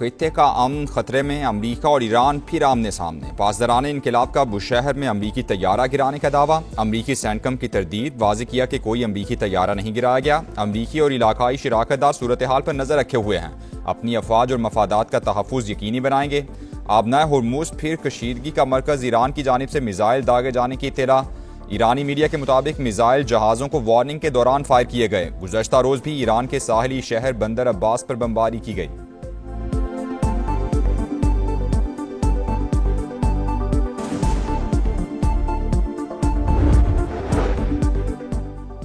खित्ते का अमन खतरे में, अमरीका और ईरान फिर आमने सामने। पासदारान इनकलाब का बुशहर में अमरीकी तैयारा गिराने का दावा। अमरीकी सेंटकम की तरदीद, वाज़ेह किया कि कोई अमरीकी तैयारा नहीं गिराया गया। अमरीकी और इलाकाई शराकतदार सूरत हाल पर नजर रखे हुए हैं, अपनी अफवाज और मफादात का तहफ़्फ़ुज़ यकीनी बनाएंगे। आबनाए हुर्मुज़ फिर कशीदगी का मरकज़, ईरान की जानिब से मिसाइल दागे जाने की इत्तला। ईरानी मीडिया के मुताबिक मिसाइल जहाज़ों को वार्निंग के दौरान फायर किए गए। गुज़श्ता रोज़ भी ईरान के साहली शहर बंदर अब्बास पर बमबारी की गई।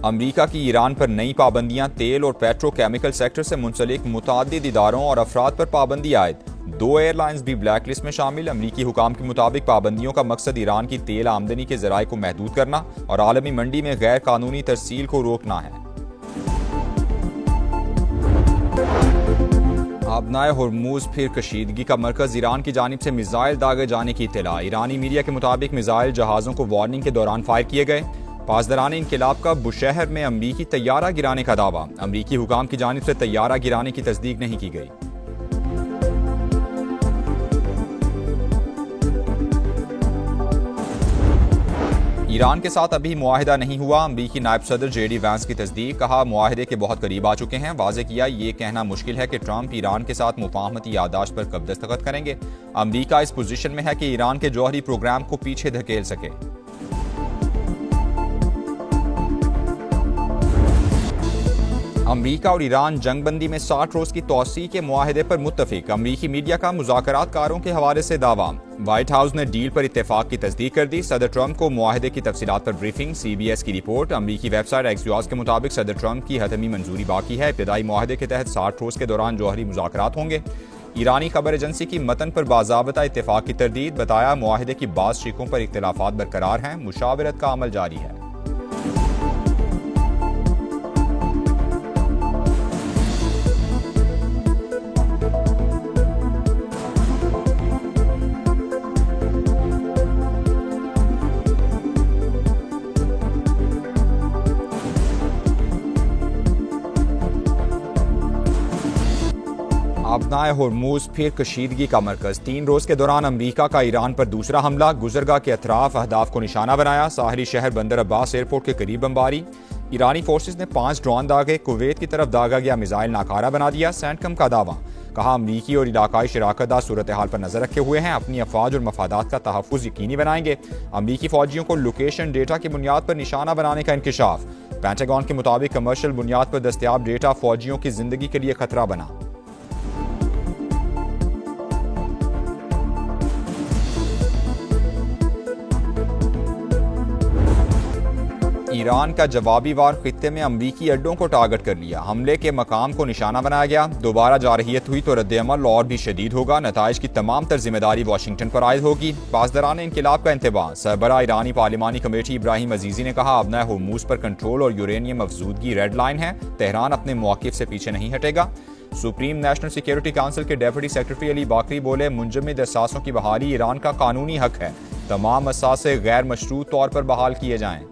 अमरीका की ईरान पर नई पाबंदियां, तेल और पेट्रोकेमिकल सेक्टर से मुंसलिक मुतअद्दिद इदारों और अफराद पर पाबंदी आयद। 2 एयरलाइंस भी ब्लैक लिस्ट में शामिल। अमरीकी हुकाम के मुताबिक पाबंदियों का मकसद ईरान की तेल आमदनी के जराये को महदूद करना और आलमी मंडी में गैर कानूनी तरसील को रोकना है। आबनाए हुर्मुज़ फिर कशीदगी का मरकज़, ईरान की जानिब से मिसाइल दागे जाने की इत्तला। ईरानी मीडिया के मुताबिक मिसाइल जहाज़ों को वार्निंग के दौरान फायर किए गए। पासदारान इनकलाब का बुशहर में अमरीकी तैयारा गिराने का दावा। अमरीकी हुकाम की जानिब से तैयारा गिराने की तस्दीक नहीं की गई। ईरान के साथ अभी मुआहिदा नहीं हुआ। अमरीकी नायब सदर JD वैंस की तस्दीक, कहा मुआहिदे के बहुत करीब आ चुके हैं। वाज़ेह किया ये कहना मुश्किल है कि ट्रंप ईरान के साथ मुफाहमती याददाश्त पर कब दस्तखत करेंगे। अमरीका इस पोजीशन में है कि ईरान के जौहरी प्रोग्राम को पीछे धकेल सके। अमरीका और ईरान जंगबंदी में 60 रोज की तौसी के मुआहिदे पर मुत्तफिक। अमरीकी मीडिया का मुज़ाकरातकारों के हवाले से दावा। व्हाइट हाउस ने डील पर इत्तेफाक की तस्दीक कर दी। सदर ट्रंप को मुआहिदे की तफसीलात पर ब्रीफिंग। CBS की रिपोर्ट। अमरीकी वेबसाइट एक्सियोस के मुताबिक सदर ट्रंप की हतमी मंजूरी बाकी है। इब्तदाई मुआहिदे के तहत 60 रोज के दौरान जौहरी मुज़ाकरात होंगे। ईरानी खबर एजेंसी की मतन पर बाज़ाबता इत्तेफाक की तरदीद। बताया मुआहिदे की बाज़ शिकों पर इख्तिलाफात बरकरार हैं, मुशावरत का अमल जारी है। आबनाए हुर्मुज़ फिर कशीदगी का मरकज़। 3 रोज के दौरान अमरीका का ईरान पर दूसरा हमला। गुजरगाह के अतराफ अहदाफ को निशाना बनाया। साहली शहर बंदर अब्बास एयरपोर्ट के करीब बमबारी। ईरानी फोर्सेज ने 5 ड्रोन दागे। कुवैत की तरफ दागा गया मिसाइल नाकारा बना दिया। सेंटकम का दावा। कहा अमरीकी और इलाकाई शराकतदार सूरत हाल पर नजर रखे हुए हैं, अपनी अफवाज और मफादात का तहफ़्फ़ुज़ यकीनी बनाएंगे। अमरीकी फौजियों को लोकेशन डेटा की बुनियाद पर निशाना बनाने का इंकिशाफ। पेंटागन के मुताबिक कमर्शियल बुनियाद पर दस्तयाब डेटा फौजियों की जिंदगी के लिए खतरा बना। ईरान का जवाबी वार, खित्ते में अमरीकी अड्डों को टारगेट कर लिया। हमले के मकाम को निशाना बनाया गया। दोबारा जारहियत हुई तो रद्द-ए-अमल और भी शदीद होगा। नताइज की तमाम तर जिम्मेदारी वाशिंगटन पर आयद होगी। पासदारान इनकलाब का इंतबाह। सरबराह ईरानी पार्लिमानी कमेटी इब्राहिम अजीजी ने कहा आबनाए हुर्मुज़ पर कंट्रोल और यूरेनियम अफजूदगी रेड लाइन है। तेहरान अपने मौक़िफ़ से पीछे नहीं हटेगा। सुप्रीम नेशनल सिक्योरिटी काउंसिल के डेप्यूटी सेक्रेटरी अली बाकरी बोले मुंजमद असासों की बहाली ईरान का कानूनी हक है। तमाम असासे गैर मशरूत तौर पर बहाल किए जाएं।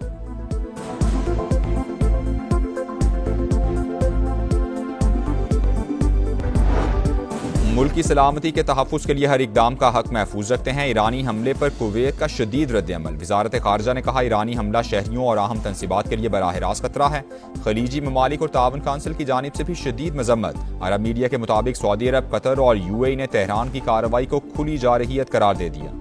मुल्क की सलामती के तहफ़्फ़ुज़ के लिए हर इक़दाम का हक महफूज रखते हैं। ईरानी हमले पर कुवैत का शदीद रद्द-ए-अमल। वज़ारत ख़ारजा ने कहा ईरानी हमला शहरियों और अहम तंसीबात के लिए बराह रास्त खतरा है। खलीजी ममालिक और तावन काउंसिल की जानिब से भी शदीद मज़म्मत। अरब मीडिया के मुताबिक सऊदी अरब, कतर और UAE ने तेहरान की कार्रवाई को खुली जारहियत करार दे दिया।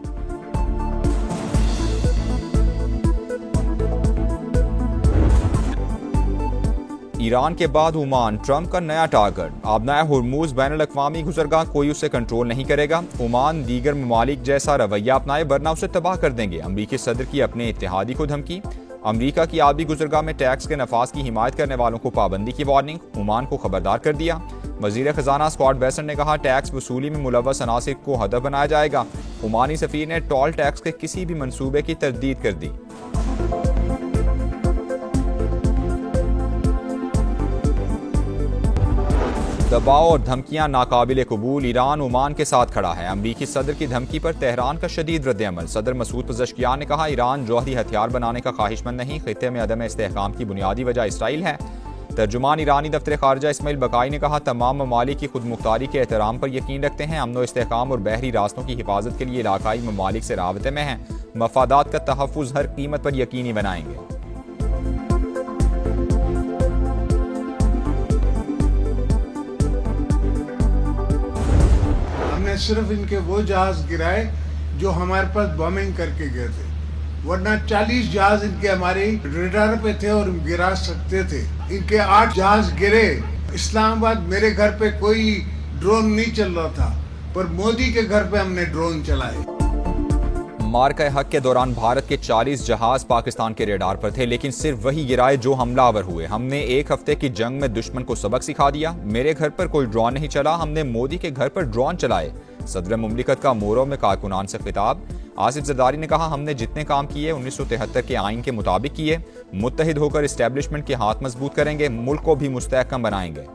ईरान के बाद ओमान, ट्रंप का नया टारगेट। आबनाए हुर्मुज़ बैनुल-अक़वामी गुज़रगाह, कोई उसे कंट्रोल नहीं करेगा। ओमान दीगर ममालिक जैसा रवैया अपनाए वरना उसे तबाह कर देंगे। अमरीकी सदर की अपने इत्तेहादी को धमकी। अमरीका की आबी गुज़रगाह में टैक्स के नफाज की हिमायत करने वालों को पाबंदी की वार्निंग। ओमान को खबरदार कर दिया। वज़ीर ख़जाना स्कॉट बेसेंट ने कहा टैक्स वसूली में मुलव्वस अनासिर को हदफ बनाया जाएगा। ओमानी सफ़ीर ने टोल टैक्स के किसी भी मनसूबे की तरदीद कर दी। दबाव और धमकियां नाकाबिले कबूल। ईरान ओमान के साथ खड़ा है। अमरीकी सदर की धमकी पर तेहरान का शदीद रद्द-ए-अमल। सदर मसूद पज़ेश्कियान ने कहा ईरान जौहरी हथियार बनाने का ख्वाहिशमंद नहीं। खित्ते में अदम इस्तेहकाम की बुनियादी वजह इसराइल है। तर्जुमान ईरानी दफ्तर खारजा इस्माइल बकाई ने कहा, तमाम ममालिक की खुद मुख्तारी के एहतराम पर यकीन रखते हैं, अमन व इस्तेहकाम और बहरी रास्तों की हिफाजत के लिए इलाकाई ममालिक से राबते में हैं, मफादात का तहफ़्फ़ुज़ हर कीमत पर यकीनी बनाएंगे। हमने सिर्फ इनके वो जहाज गिराए जो हमारे पास बॉम्बिंग करके गए थे, वरना 40 जहाज इनके हमारे रेडार पे थे और गिरा सकते थे। इनके 8 जहाज गिरे। इस्लामाबाद मेरे घर पे कोई ड्रोन नहीं चल रहा था, पर मोदी के घर पे हमने ड्रोन चलाए। मार्का हक के दौरान भारत के 40 जहाज पाकिस्तान के रेडार पर थे, लेकिन सिर्फ वही गिराए जो हमलावर हुए। हमने एक हफ्ते की जंग में दुश्मन को सबक सिखा दिया। मेरे घर पर कोई ड्रोन नहीं चला, हमने मोदी के घर पर ड्रोन चलाए। सदर मुमलिकत का मोरो में कारकुनान से खिताब। आसिफ जरदारी ने कहा, हमने जितने काम किए 1973 के आइन के मुताबिक किए। मुत्तहिद होकर इस्टेब्लिशमेंट के हाथ मजबूत करेंगे, मुल्क को भी मुस्तहकम बनाएंगे।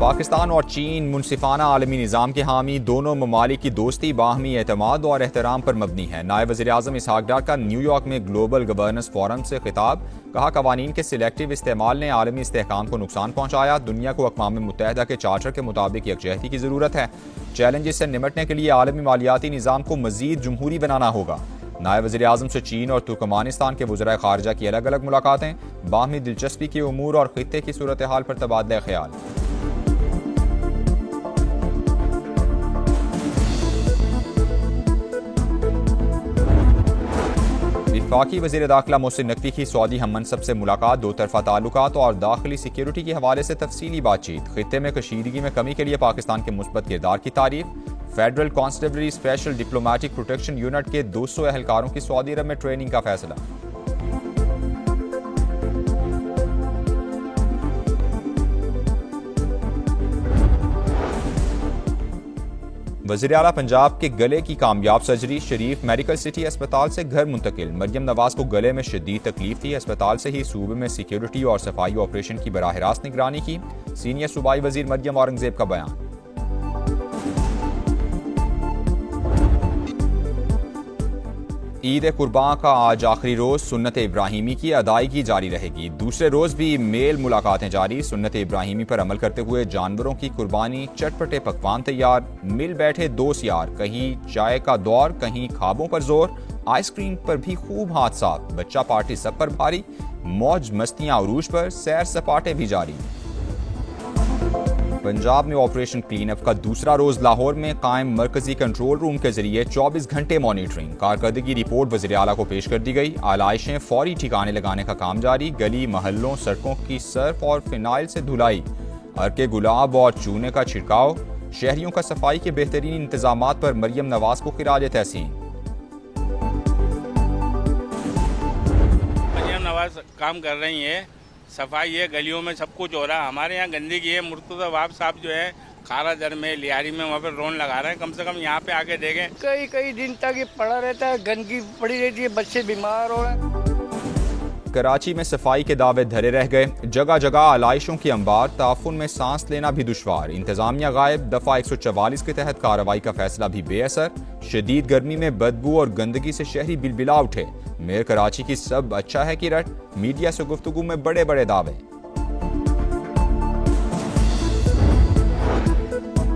पाकिस्तान और चीन मुनसिफाना आलमी निज़ाम के हामी। दोनों ममालिक की दोस्ती बाहमी एतमाद और एहतराम पर मबनी है। नायब वज़ीर-ए-आज़म इसहाक डार का न्यूयॉर्क में ग्लोबल गवर्नेंस फोरम से खिताब। कहा, कवानीन के सिलेक्टिव इस्तेमाल ने आलमी इस्तेहकाम को नुकसान पहुँचाया। दुनिया को अक़वाम मुत्तहिदा के चार्टर के मुताबिक यकजहती की ज़रूरत है। चैलेंजेस से निमटने के लिए आलमी मालियाती निज़ाम को मज़ीद जमहूरी बनाना होगा। नायब वज़ीर-ए-आज़म से चीन और तुर्कमानिस्तान के वज़राए ख़ारजा की अलग अलग मुलाकातें। बाहमी दिलचस्पी के उमूर और ख़ित्ते की सूरत हाल पर तबादला ख्याल। वफाकी वज़ीर दाखिला मोहसिन नकवी की सऊदी हम मनसब से मुलाकात। दो तरफा ताल्लुकात और दाखिली सिक्योरिटी के हवाले से तफसीली बातचीत। खित्ते में कशीदगी में कमी के लिए पाकिस्तान के मुस्बत किरदार की तारीफ। Federal constabulary special diplomatic protection unit के 200 एहलकारों की सऊदी अरब में ट्रेनिंग का फैसला। वज़ीर आला पंजाब के गले की कामयाब सर्जरी। शरीफ मेडिकल सिटी अस्पताल से घर मुंतकिल। मरियम नवाज को गले में शदीद तकलीफ थी। अस्पताल से ही सूबे में सिक्योरिटी और सफाई ऑपरेशन की बराह रास्त निगरानी की। सीनियर सूबाई वजीर मरियम औरंगजेब का बयान। ईद कुर्बान का आज आखिरी रोज। सुन्नत इब्राहिमी की अदायगी जारी रहेगी। दूसरे रोज भी मेल मुलाकातें जारी। सुन्नत इब्राहिमी पर अमल करते हुए जानवरों की कुर्बानी, चटपटे पकवान तैयार। मिल बैठे दोस्त यार, कहीं चाय का दौर, कहीं ख्वाबों पर जोर। आइसक्रीम पर भी खूब हाथ साफ। बच्चा पार्टी सब पर भारी। मौज मस्तियां उरूज पर, सैर सपाटे भी जारी। पंजाब में ऑपरेशन क्लीन अप का दूसरा रोज। लाहौर में कायम मरकजी कंट्रोल रूम के जरिए 24 घंटे मॉनिटरिंग। कारकर्दगी रिपोर्ट वज़ीर आला को पेश कर दी गई। आलाइशें फौरी ठिकाने लगाने का काम जारी। गली महल्लों सड़कों की सर्फ और फिनाइल से धुलाई। अर्के गुलाब और चूने का छिड़काव। शहरियों का सफाई के बेहतरीन इंतजामात पर मरियम नवाज को खिराज तहसीन। मरियम नवाज काम कर रही है, सफाई है, गलियों में सब कुछ हो रहा है। हमारे यहाँ गंदगी है। मुर्तज़ा वाब साहब जो है खारा दर में, लियारी में, वहाँ पर ड्रोन लगा रहे हैं। कम से कम यहाँ पे आके देखें। कई दिन तक ये पड़ा रहता है, गंदगी पड़ी रहती है, बच्चे बीमार हो रहे हैं। कराची में सफाई के दावे धरे रह गए। जगह जगह आलाइशों की अंबार। ताफुन में सांस लेना भी दुश्वार। इंतजामिया गायब। दफा 144 के तहत कार्रवाई का फैसला भी बेअसर। शदीद गर्मी में बदबू और गंदगी से शहरी बिलबिला उठे। मेयर कराची की सब अच्छा है की रट। मीडिया से गुफ्तगू में बड़े बड़े दावे।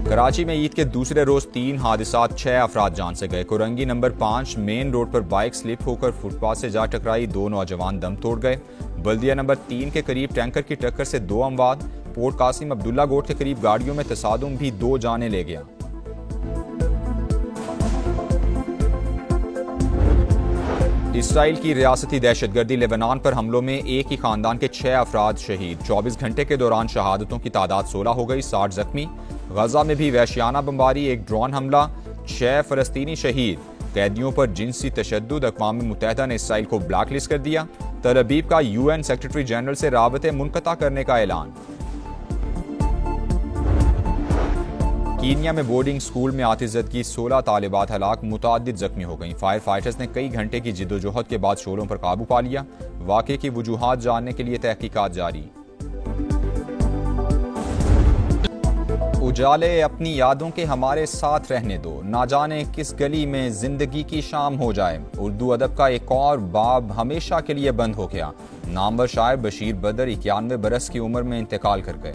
कराची में ईद के दूसरे रोज 3 हादसात, 6 अफराद जान से गए। कुरंगी नंबर 5 मेन रोड पर बाइक स्लिप होकर फुटपाथ से जा टकराई। 2 नौजवान दम तोड़ गए। बल्दिया नंबर 3 के करीब टैंकर की टक्कर से 2 अमवात। पोर्ट कासिम अब्दुल्ला गोट के करीब गाड़ियों में तसादुम भी 2 जानें ले गया। इसराइल की रियासती दहशतगर्दी। लेबनान पर हमलों में एक ही खानदान के 6 अफराद शहीद। 24 घंटे के दौरान शहादतों की तादाद 16 हो गई। 60 जख्मी। गजा में भी वहशियाना बमबारी, एक ड्रोन हमला, 6 फलस्तीनी शहीद। कैदियों पर जिनसी तशद्दुद। अक़वाम मुत्तहिदा ने इसराइल को ब्लैक लिस्ट कर दिया। तल अबीब का UN सेक्रेटरी जनरल से राबते मुनक़ता करने का ऐलान। कीनिया में बोर्डिंग स्कूल में आतिशज़दगी, 16 तालिबात हलाक, मुतअद्दिद जख्मी हो गईं। फायर फाइटर्स ने कई घंटे की जिद्दोजहद के बाद शोरों पर काबू पा लिया। वाक़े की वजूहात जानने के लिए तहकीकात जारी। उजाले अपनी यादों के हमारे साथ रहने दो, ना जाने किस गली में जिंदगी की शाम हो जाए। उर्दू अदब का एक और बाब हमेशा के लिए बंद हो गया। नामवर शायर बशीर बदर 91 बरस की उम्र में इंतकाल कर गए।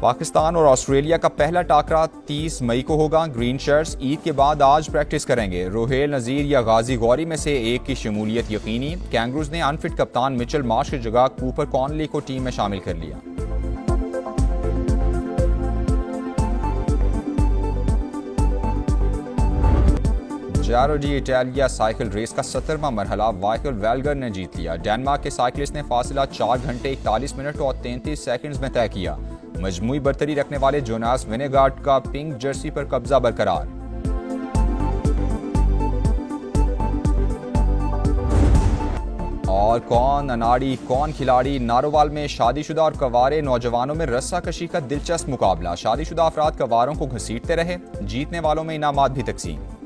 पाकिस्तान और ऑस्ट्रेलिया का पहला टाकरा 30 मई को होगा। ग्रीन शर्ट्स ईद के बाद आज प्रैक्टिस करेंगे। रोहेल नजीर या गाजी गौरी में से एक की शमूलियत यकीनी। कैंगरूज ने अनफिट कप्तान मिचेल मार्श की जगह कूपर कॉनली को टीम में शामिल कर लिया। जारो डी इटालिया साइकिल रेस का 17वां मरहला वाइकल वेल्गर ने जीत लिया। डेनमार्क के साइकिलिस्ट ने फासला 4 घंटे 41 मिनट और 33 सेकंड्स में तय किया। मजमूई बरतरी रखने वाले जोनास विनेगार्ड का पिंक जर्सी पर कब्जा बरकरार। और कौन अनाड़ी कौन खिलाड़ी, नारोवाल में शादीशुदा और कवारे नौजवानों में रस्साकशी का दिलचस्प मुकाबला। शादीशुदा अफराद कवारों को घसीटते रहे, जीतने वालों में इनामात भी तकसीम।